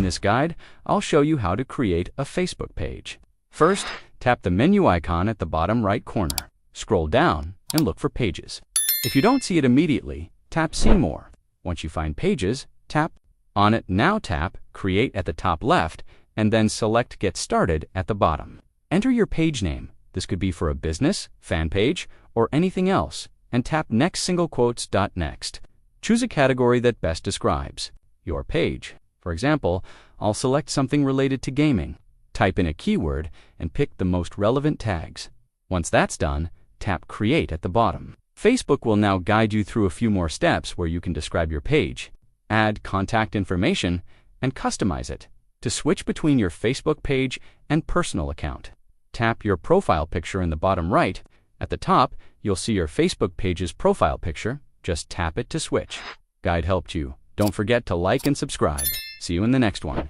this guide, I'll show you how to create a Facebook page. First, tap the menu icon at the bottom right corner. Scroll down and look for Pages. If you don't see it immediately, tap See More. Once you find Pages, tap on it. Now tap Create at the top left and then select Get Started at the bottom. Enter your page name. This could be for a business, fan page, or anything else, and tap Next . Next. Choose a category that best describes your page. For example, I'll select something related to gaming. Type in a keyword and pick the most relevant tags. Once that's done, tap Create at the bottom. Facebook will now guide you through a few more steps where you can describe your page, add contact information, and customize it. To switch between your Facebook page and personal account, tap your profile picture in the bottom right. At the top, you'll see your Facebook page's profile picture. Just tap it to switch. Guide helped you. Don't forget to like and subscribe. See you in the next one.